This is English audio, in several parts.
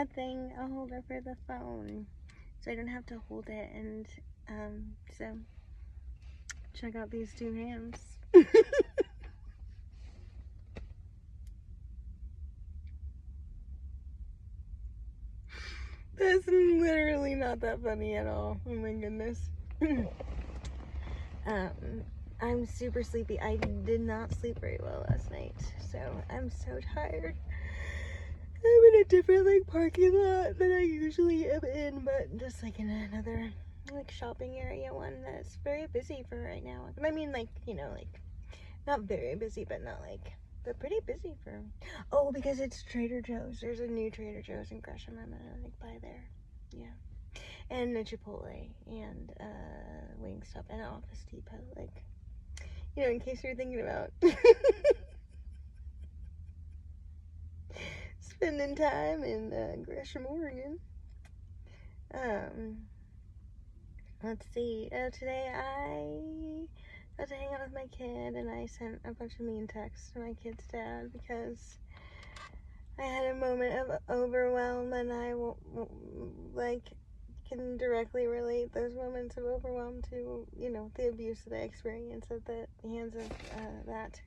a thing, a holder for the phone, so I don't have to hold it. And so check out these two hands. That's literally not that funny at all. Oh my goodness. I'm super sleepy. I did not sleep very well last night, so I'm so tired. I'm in a different parking lot than I usually am in, but just in another shopping area one that's very busy for right now. I mean, not very busy, but not but pretty busy for. Oh, because it's Trader Joe's. There's a new Trader Joe's in Gresham. I'm gonna buy there. Yeah. And a Chipotle and Wingstop and Office Depot. In case you're thinking about spending time in Gresham, Oregon. Let's see. Today I got to hang out with my kid, and I sent a bunch of mean texts to my kid's dad because I had a moment of overwhelm, and I can directly relate those moments of overwhelm to the abuse that I experienced at the hands of that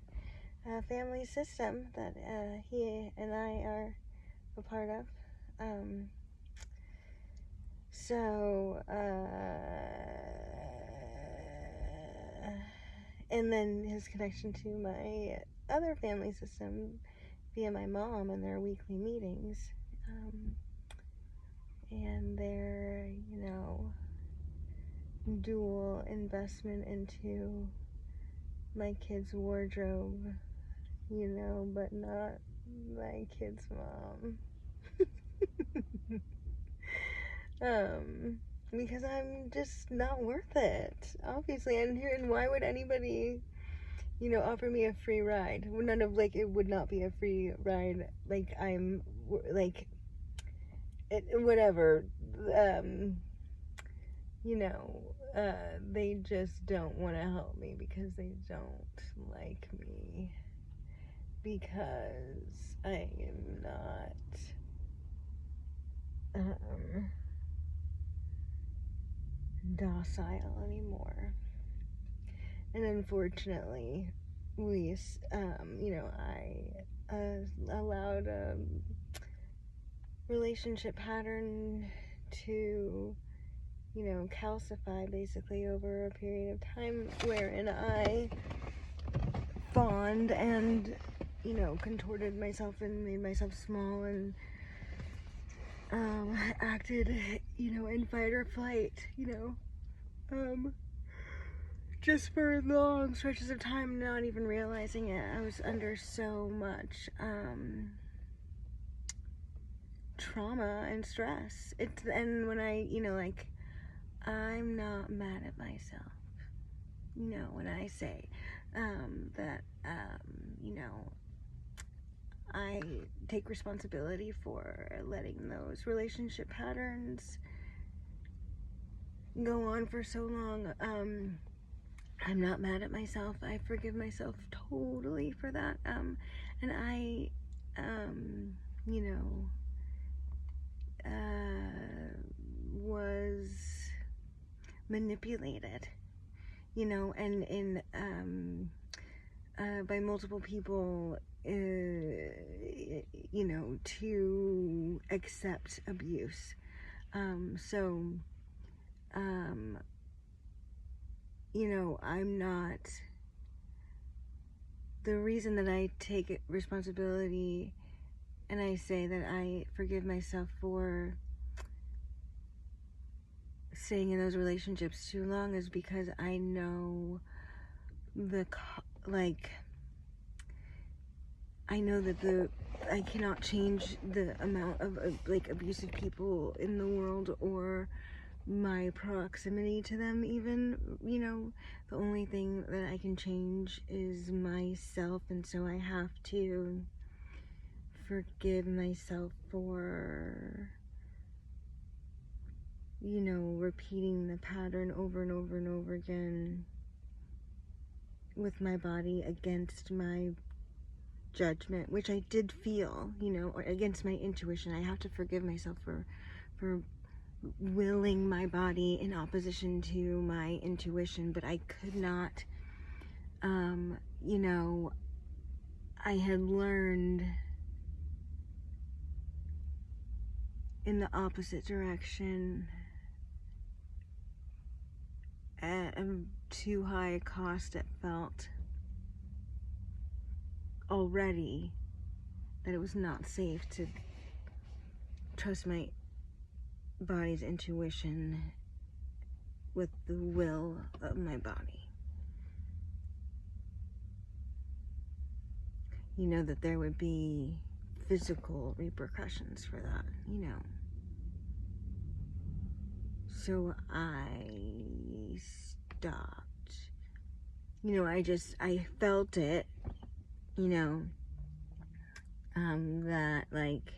family system that he and I are a part of. And then his connection to my other family system via my mom and their weekly meetings, and their dual investment into my kid's wardrobe, but not my kid's mom. Because I'm just not worth it, obviously. And why would anybody, offer me a free ride? None of it would not be a free ride. Whatever. They just don't want to help me because they don't like me. Because I am not docile anymore. And unfortunately, I allowed a relationship pattern to, calcify basically over a period of time wherein I fawned and, contorted myself and made myself small and acted, in fight or flight, just for long stretches of time, not even realizing it. I was under so much trauma and stress. And when I'm not mad at myself. When I say that, I take responsibility for letting those relationship patterns go on for so long. I'm not mad at myself. I forgive myself totally for that. And I, was manipulated, and by multiple people, to accept abuse. I'm not, the reason that I take responsibility and I say that I forgive myself for staying in those relationships too long is because I know I know that I cannot change the amount of abusive people in the world or my proximity to them even. The only thing that I can change is myself, and so I have to forgive myself for repeating the pattern over and over and over again with my body against my judgment, which I did feel, you know, or against my intuition. I have to forgive myself for willing my body in opposition to my intuition, but I could not, you know, I had learned in the opposite direction at too high a cost it felt already, that it was not safe to trust my body's intuition with the will of my body. You know, that there would be physical repercussions for that, you know. So I stopped. You know, I felt it, you know, that like,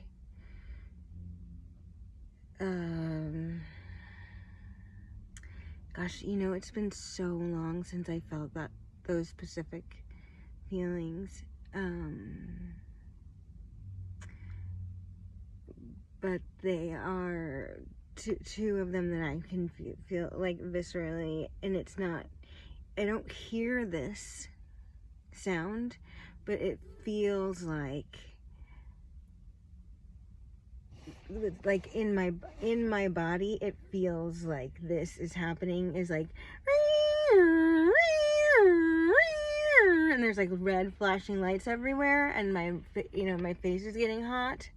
gosh, you know, it's been so long since I felt those specific feelings. But they are two of them that I can feel like viscerally, and it's not, I don't hear this sound, but it feels like in my body, it feels like this is happening, is like, and there's like red flashing lights everywhere, and my face is getting hot.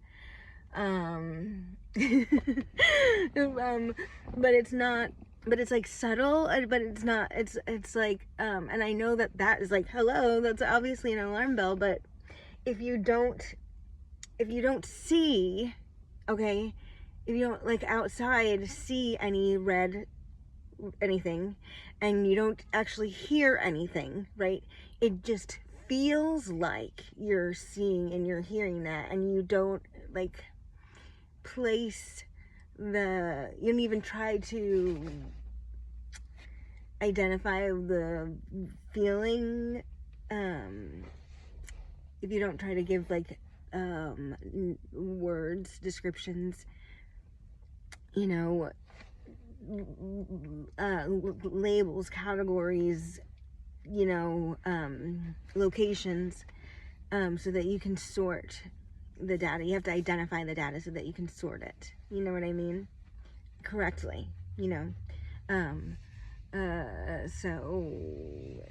But it's not, but it's like subtle, but it's not, it's like, and I know that is like, hello, that's obviously an alarm bell, but if you don't see, okay, if you don't like outside see any red anything, and you don't actually hear anything, right, it just feels like you're seeing and you're hearing that, and you don't like place you don't even try to identify the feeling, if you don't try to give like words, descriptions, you know, labels, categories, you know, locations, so that you can sort the data. You have to identify the data so that you can sort it, you know what I mean, correctly, you know. So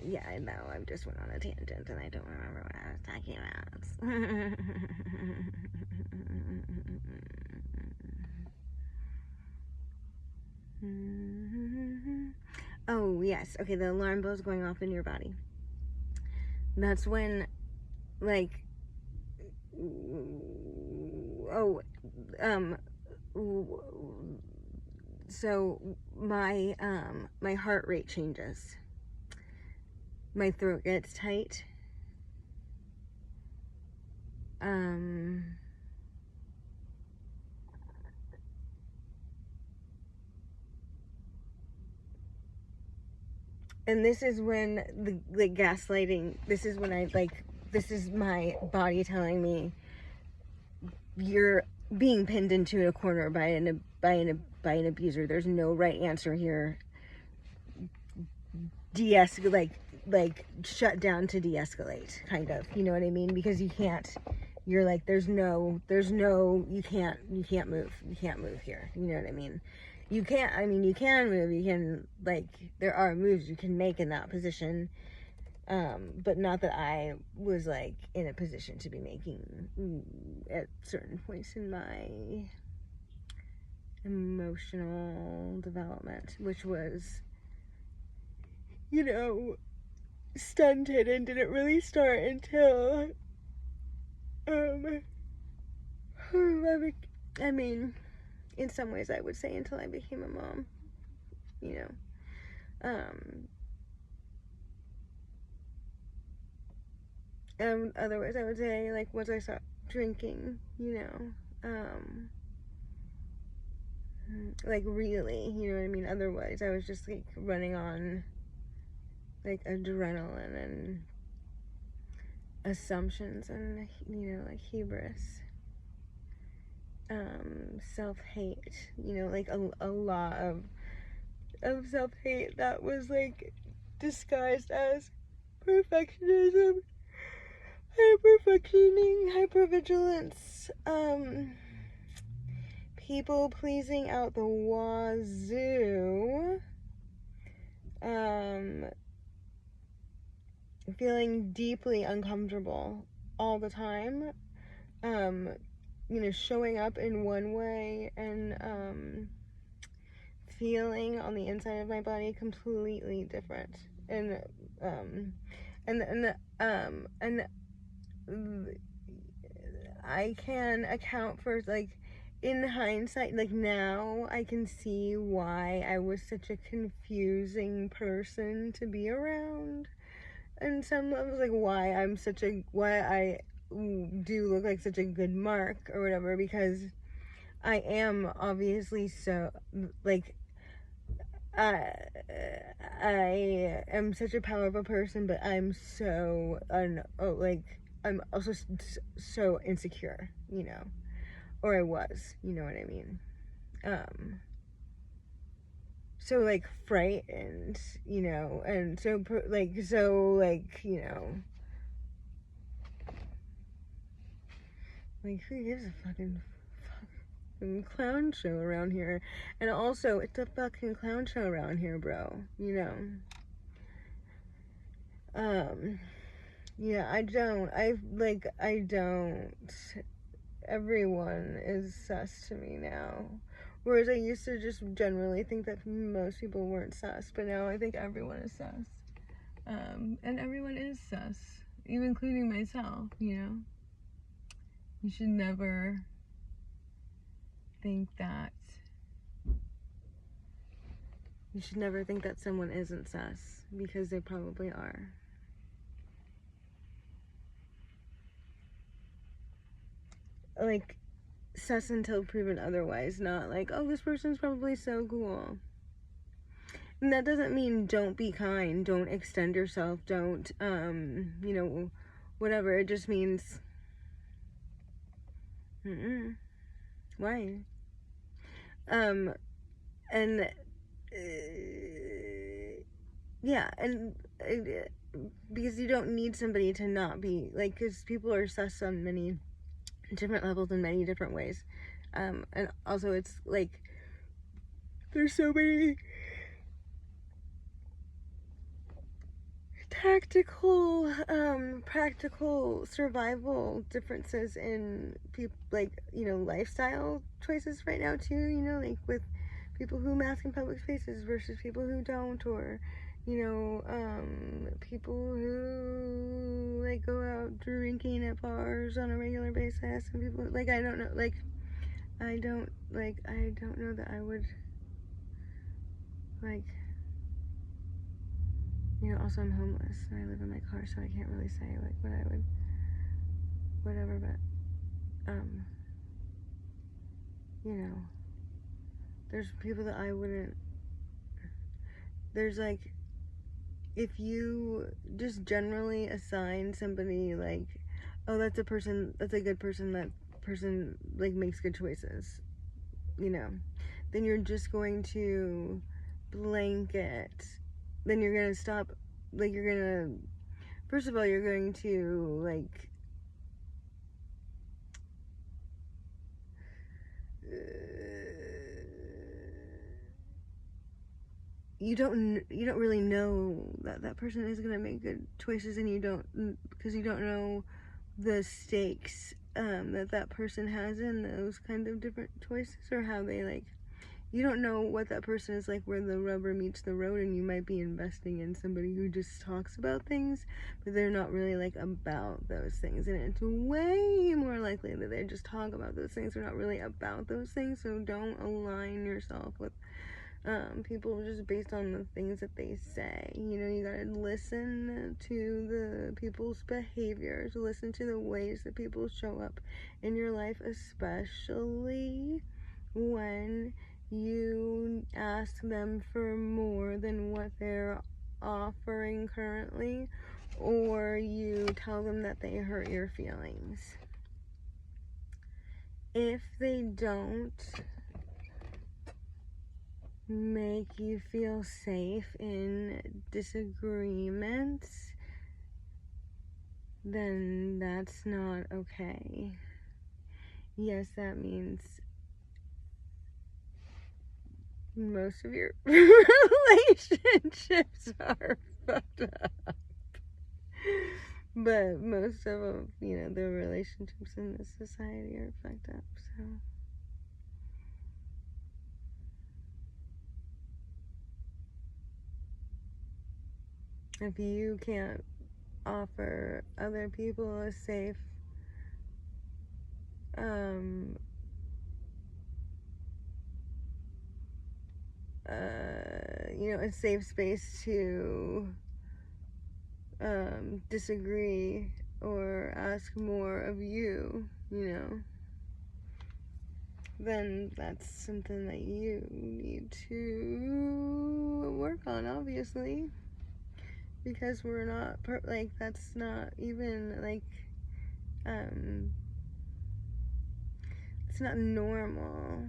yeah, I know I just went on a tangent and I don't remember what I was talking about. Oh yes, okay, the alarm bell is going off in your body. That's when, like, so my heart rate changes, my throat gets tight, and this is when the gaslighting, this is when this is my body telling me you're being pinned into a corner by an abuser. There's no right answer here. De-escalate, like shut down to de-escalate, kind of, you know what I mean? Because you can't, you're like, there's no, you can't move here, you know what I mean? You can't, I mean, you can move, you can, like, there are moves you can make in that position, but not that I was like in a position to be making at certain points in my emotional development, which was, you know, stunted and didn't really start until I mean, in some ways I would say until I became a mom, you know. Otherwise I would say, like, once I stopped drinking, you know, like, really, you know what I mean? Otherwise I was just like running on like adrenaline assumptions and, like hubris, self-hate, like a lot of self-hate that was like disguised as perfectionism, hypervigilance, people pleasing out the wazoo, feeling deeply uncomfortable all the time, showing up in one way and feeling on the inside of my body completely different, and I can account for, like, in hindsight, like now I can see why I was such a confusing person to be around, and some levels, like why I do look like such a good mark or whatever, because I am obviously so, like, I am such a powerful person, but I'm so I'm also so insecure, or I was, you know what I mean? So like frightened, and so like like who gives a fucking clown show around here? And also, it's a fucking clown show around here, bro. Yeah, I don't. Everyone is sus to me now. Whereas I used to just generally think that most people weren't sus, but now I think everyone is sus. And everyone is sus, even including myself, You should never think that someone isn't sus, because they probably are. Like, sus until proven otherwise, not like, oh, this person's probably so cool. And that doesn't mean don't be kind, don't extend yourself, don't, whatever. It just means, why? And, yeah, and because you don't need somebody to not be, like, because people are sus on many different levels in many different ways. And also it's like, there's so many tactical, practical survival differences in people, like, lifestyle choices right now too, like with people who mask in public spaces versus people who don't, or people who like go out drinking at bars on a regular basis, and people like, I don't know, like I don't know that I would, like, also I'm homeless and I live in my car, so I can't really say like what I would, whatever, but there's people that I wouldn't, there's like, if you just generally assign somebody like, oh, that's a good person, that person like makes good choices, then you're just going to blanket, then you're gonna stop, like, you're gonna, first of all, you're going to like you don't really know that that person is gonna make good choices, and because you don't know the stakes that person has in those kind of different choices, or how they, like, you don't know what that person is like, where the rubber meets the road, and you might be investing in somebody who just talks about things, but they're not really like about those things, and it's way more likely that they just talk about those things. They're not really about those things, so don't align yourself with people just based on the things that they say. You gotta listen to the people's behaviors, listen to the ways that people show up in your life, especially when you ask them for more than what they're offering currently, or you tell them that they hurt your feelings. If they don't make you feel safe in disagreements, then that's not okay. Yes, that means most of your relationships are fucked up. But most of them, you know, the relationships in this society are fucked up, so. If you can't offer other people a safe, you know, a safe space to disagree or ask more of you, you know, then that's something that you need to work on, obviously, because we're not, like, that's not even, like, it's not normal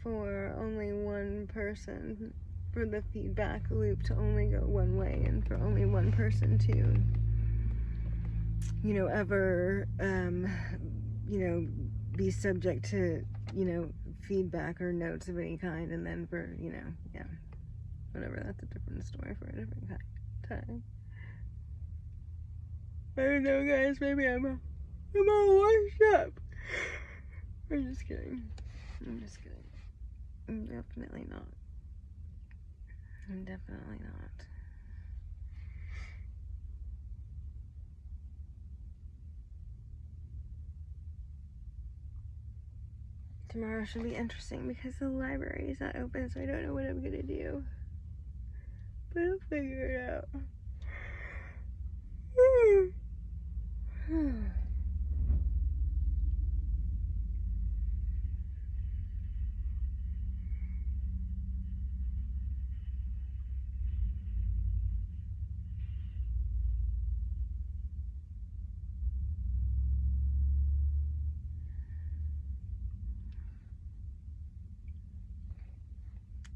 for only one person, for the feedback loop to only go one way, and for only one person to, you know, ever, you know, be subject to, you know, feedback or notes of any kind, and then for, you know, yeah, whatever, that's a different story for a different time. I don't know, guys, maybe I'm all washed up. I'm just kidding. I'm definitely not. I'm definitely not. Tomorrow should be interesting because the library is not open, so I don't know what I'm gonna do. But I'll figure it out.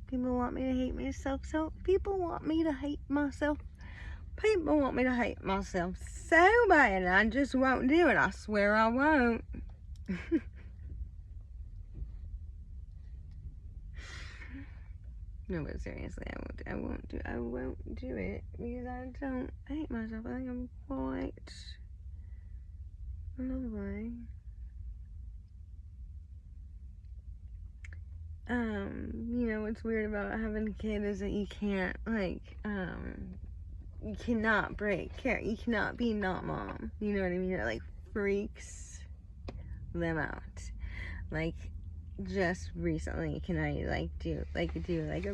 People want me to hate myself, so people want me to hate myself. People want me to hate myself so bad, I just won't do it. I swear I won't. No, but seriously, I won't do it because I don't hate myself. I think I'm quite lovely. You know, what's weird about having a kid is that you can't, like, you cannot break care. You cannot be not mom. You know what I mean? It, like, freaks them out. Like, just recently, can I, like, do a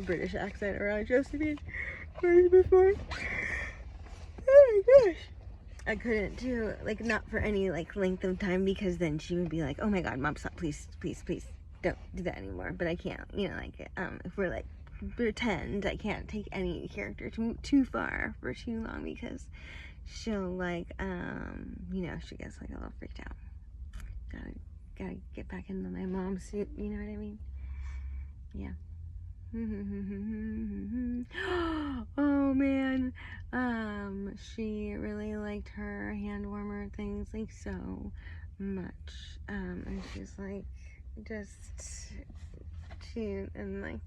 British accent around Josephine before? Oh my gosh. I couldn't do, like, not for any, like, length of time, because then she would be like, oh my god, mom, stop, please, please, please, don't do that anymore. But I can't, you know, like, if we're, like, pretend, I can't take any character too far for too long, because she'll, like, you know, she gets, like, a little freaked out. Gotta get back into my mom suit, you know what I mean? Yeah. Oh man, she really liked her hand warmer things, like, so much, and she's like, and like,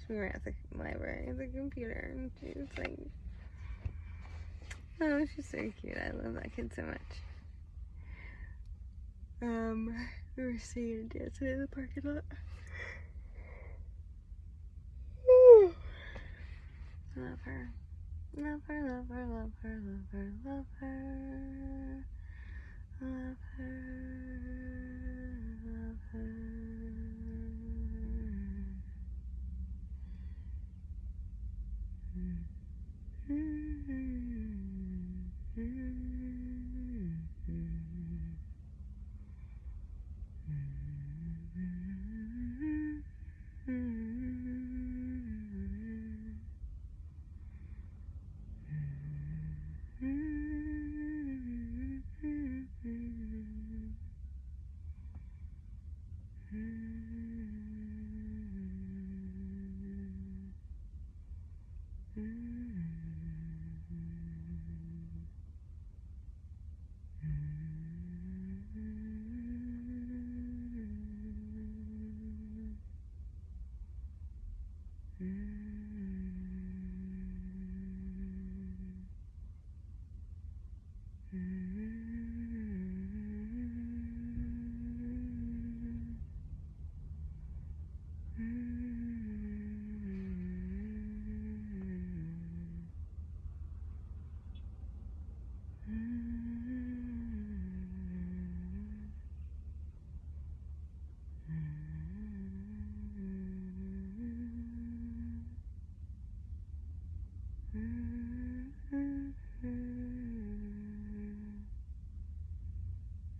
we were at the library at the computer, and she's like, oh, she's so cute. I love that kid so much. We were singing and dancing in the parking lot. Love her. Love her, love her, love her, love her, love her. Love her, love her.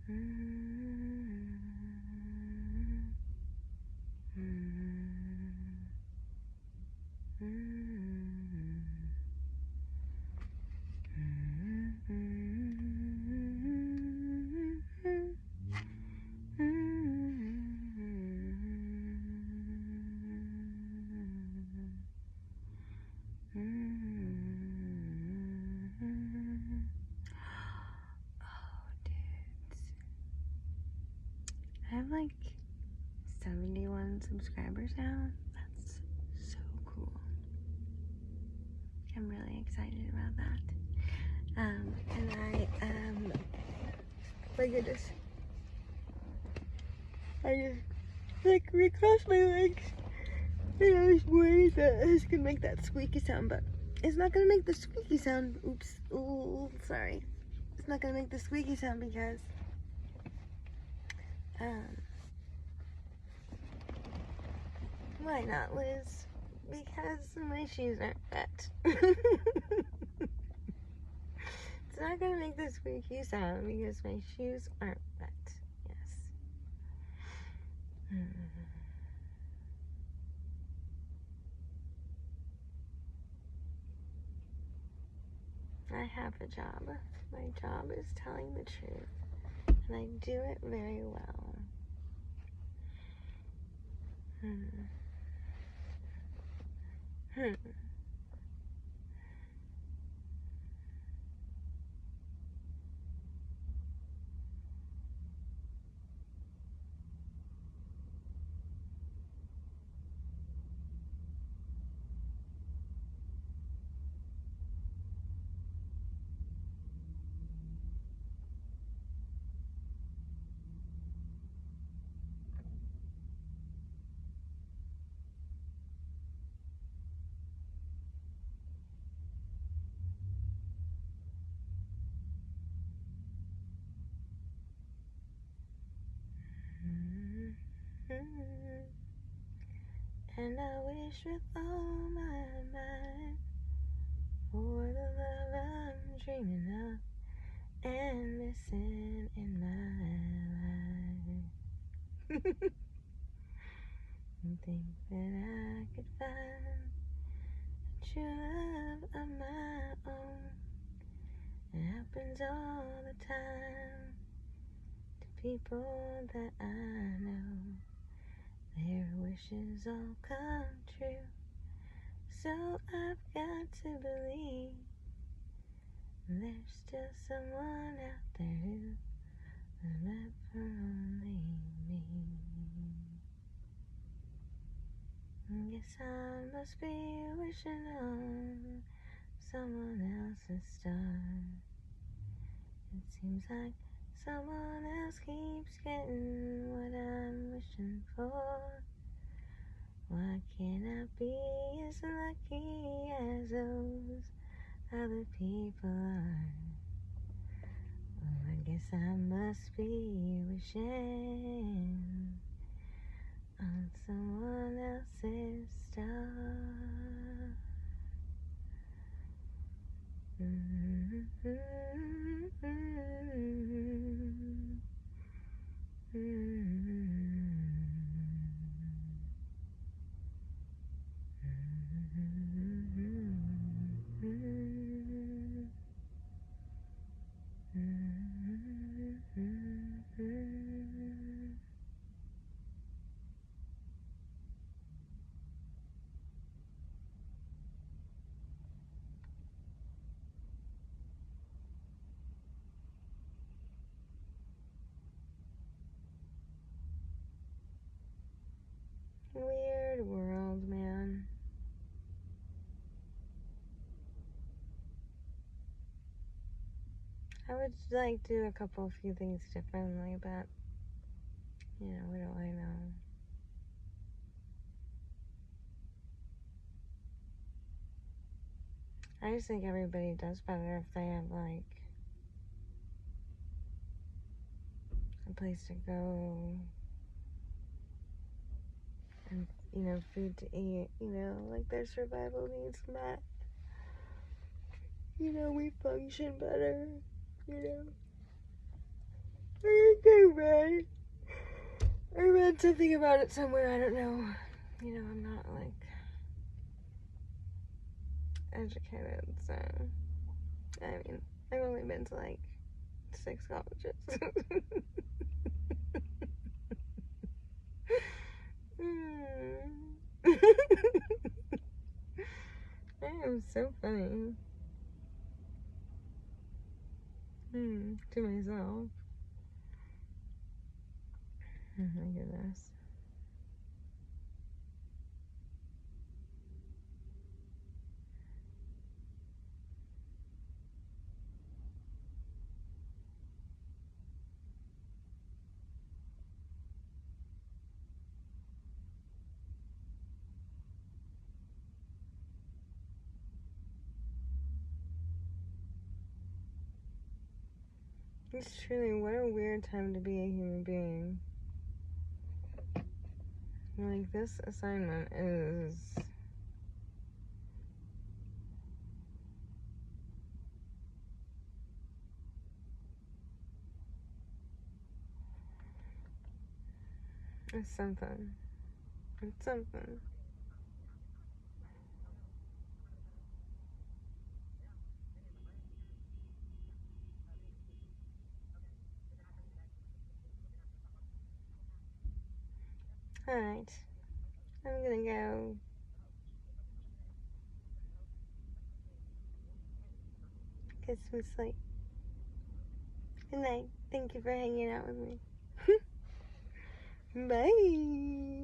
I have like 71 subscribers now. That's so cool. I'm really excited about that. And my goodness. I just like recrossed my legs. And I was worried that I was gonna make that squeaky sound, but it's not gonna make the squeaky sound. Oops. Oh, sorry. It's not gonna make the squeaky sound because why not, Liz? Because my shoes aren't wet. It's not gonna make the squeaky sound because my shoes aren't wet. Yes. I have a job. My job is telling the truth, and I do it very well. And I wish with all my might for the love I'm dreaming of and missing in my life. And think that I could find a true love of my own. It happens all the time to people that I know. Their wishes all come true. So I've got to believe there's still someone out there who was meant for only me. I guess I must be wishing on someone else's star. It seems like someone else keeps getting what I'm wishing for. Why can't I be as lucky as those other people are? Oh, I guess I must be wishing on someone else's star. Weird world, man. I would like do a few things differently, but you know, what do I know? I just think everybody does better if they have like a place to go and, you know, food to eat, you know, like their survival needs met. You know, we function better, you know. I I read something about it somewhere, I don't know. You know, I'm not like educated, so I mean, I've only been to like 6 colleges. I am so funny. To myself. Oh my goodness. It's truly, what a weird time to be a human being. Like, this assignment is... it's something. It's something. Alright. I'm gonna go get some sleep. Good night. Thank you for hanging out with me. Bye.